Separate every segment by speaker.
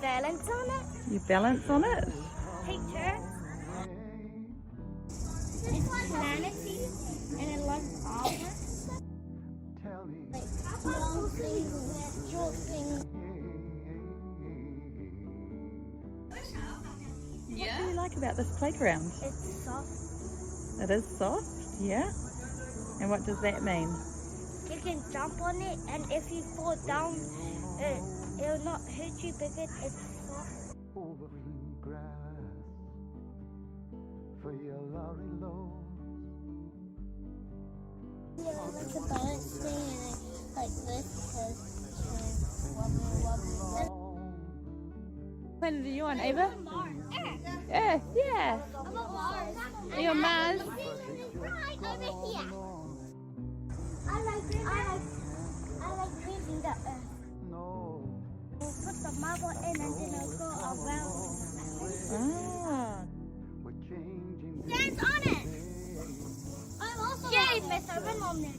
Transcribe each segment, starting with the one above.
Speaker 1: balance on it.
Speaker 2: You balance on it?
Speaker 1: Picture. It's planety and it looks over. Like long things, short things.
Speaker 2: What do you like about this playground?
Speaker 1: It's soft.
Speaker 2: It is soft, yeah? And what does that mean?
Speaker 1: You can jump on it, and if you fall down, it'll not hurt you because it's soft.
Speaker 3: Over green grass for your lorry load.
Speaker 1: Yeah, like a balance thing, and like this because wobble.
Speaker 2: When are you on, Ava? Earth, yeah.
Speaker 1: I'm on Mars.
Speaker 2: Are you on Mars?
Speaker 1: Right over here. I like reading the earth.
Speaker 3: No.
Speaker 1: We'll put the marble in and then it'll go around.
Speaker 2: Ah.
Speaker 3: We're changing.
Speaker 1: Dance on it! I'm also Yay, Miss Urban on it.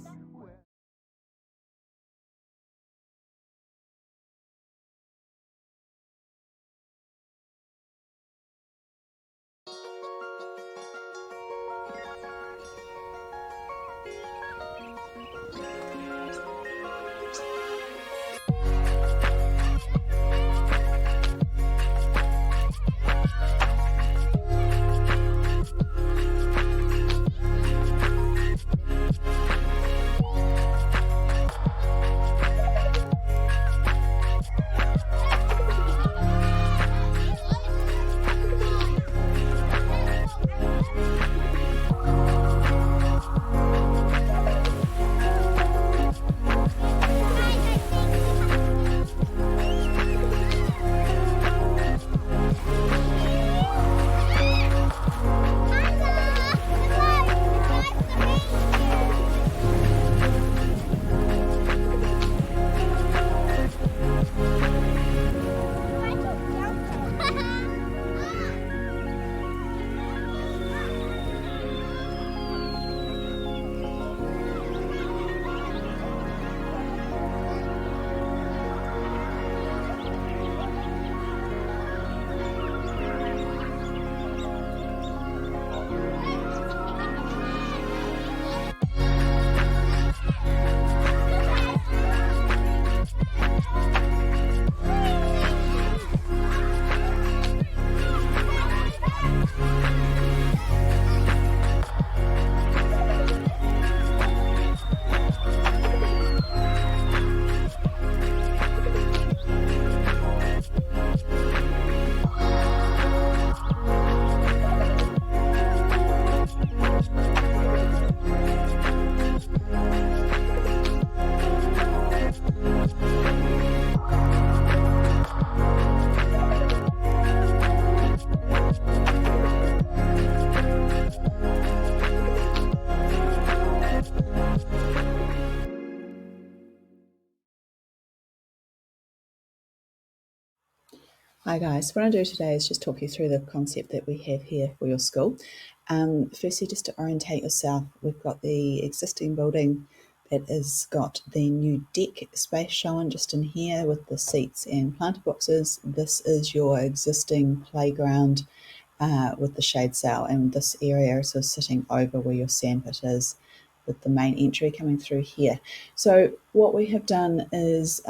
Speaker 4: Hi guys, what I'll do today is just talk you through the concept that we have here for your school. Firstly, just to orientate yourself, we've got the existing building that has got the new deck space shown just in here with the seats and planter boxes. This is your existing playground with the shade sail, and this area is sort of sitting over where your sandpit is, with the main entry coming through here. So what we have done is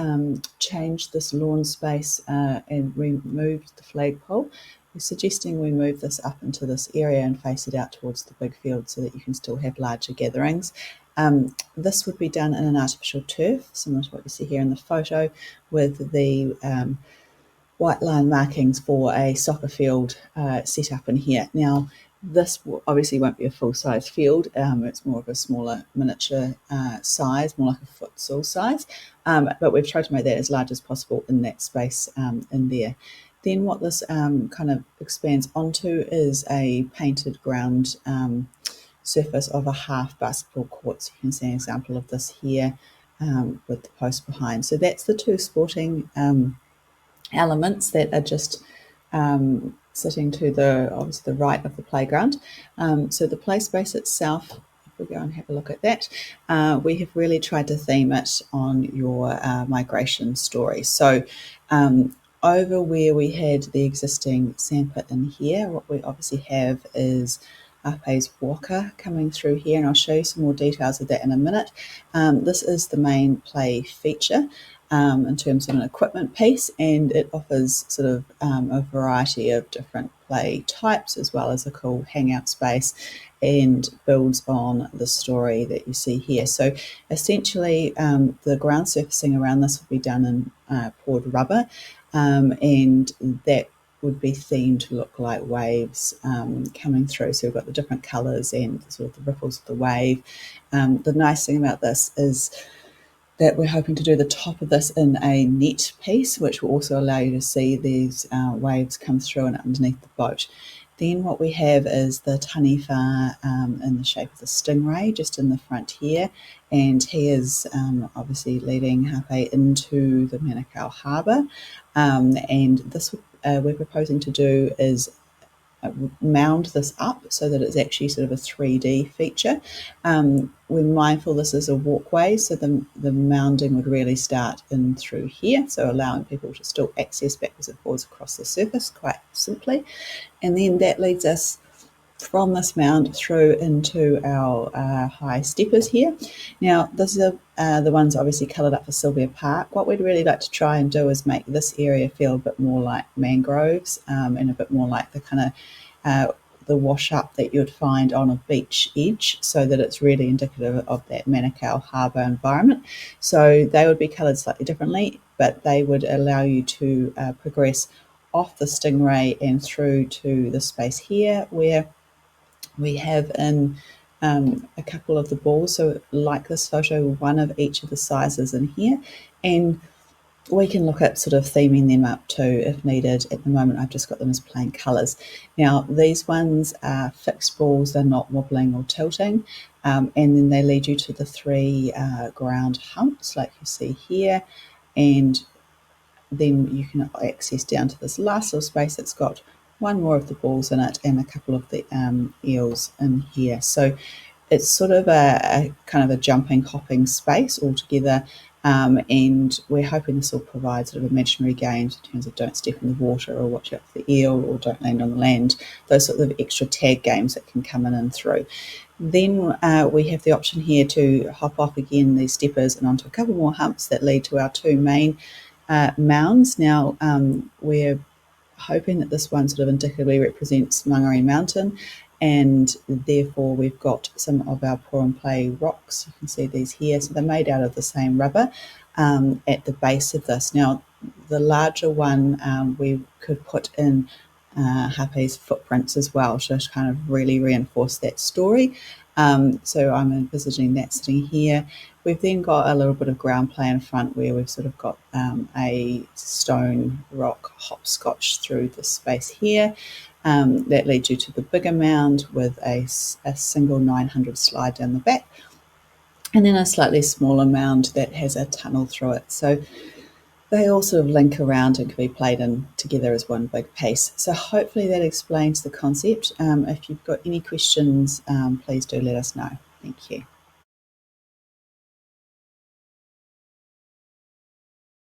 Speaker 4: change this lawn space and removed the flagpole. We're suggesting we move this up into this area and face it out towards the big field so that you can still have larger gatherings. This would be done in an artificial turf, similar to what you see here in the photo, with the white line markings for a soccer field set up in here. Now, this obviously won't be a full-size field. It's more of a smaller miniature size, more like a futsal size, but we've tried to make that as large as possible in that space in there. Then what this kind of expands onto is a painted ground surface of a half basketball court. So you can see an example of this here with the post behind. So that's the two sporting elements that are just sitting to the obviously the right of the playground. So the play space itself, if we go and have a look at that, we have really tried to theme it on your migration story. So over where we had the existing sandpit in here, what we obviously have is Ape's Walker coming through here, and I'll show you some more details of that in a minute. This is the main play feature in terms of an equipment piece, and it offers sort of a variety of different play types as well as a cool hangout space, and builds on the story that you see here. So essentially the ground surfacing around this will be done in poured rubber, and that would be themed to look like waves coming through. So we've got the different colours and sort of the ripples of the wave. The nice thing about this is that we're hoping to do the top of this in a net piece, which will also allow you to see these waves come through and underneath the boat. Then what we have is the taniwha in the shape of the stingray just in the front here, and he is obviously leading Hape into the Manukau Harbour, and this we're proposing to do is mound this up so that it's actually sort of a 3D feature. We're mindful this is a walkway, so the mounding would really start in through here, so allowing people to still access backwards and forwards across the surface quite simply. And then that leads us from this mound through into our high steppers here. Now, this is the ones obviously coloured up for Sylvia Park. What we'd really like to try and do is make this area feel a bit more like mangroves and a bit more like the kind of the wash up that you'd find on a beach edge, so that it's really indicative of that Manukau Harbour environment. So they would be coloured slightly differently, but they would allow you to progress off the stingray and through to the space here where we have in a couple of the balls, so like this photo, one of each of the sizes in here, and we can look at sort of theming them up too if needed. At the moment I've just got them as plain colours. Now these ones are fixed balls, they're not wobbling or tilting, and then they lead you to the three ground humps like you see here, and then you can access down to this last little space that's got one more of the balls in it and a couple of the eels in here. So it's sort of a kind of a jumping, hopping space altogether, and we're hoping this will provide sort of imaginary games in terms of don't step in the water or watch out for the eel or don't land on the land, those sort of extra tag games that can come in and through. Then we have the option here to hop off again these steppers and onto a couple more humps that lead to our two main mounds. Now we're hoping that this one sort of indicatively represents Mangere Mountain, and therefore we've got some of our pour and play rocks. You can see these here, so they're made out of the same rubber at the base of this. Now the larger one we could put in Hape's footprints as well to kind of really reinforce that story. So I'm envisaging that sitting here. We've then got a little bit of ground play in front where we've sort of got a stone rock hopscotch through the space here. That leads you to the bigger mound with a single 900 slide down the back, and then a slightly smaller mound that has a tunnel through it. So they all sort of link around and can be played in together as one big piece. So hopefully that explains the concept. If you've got any questions, please do let us know. Thank you.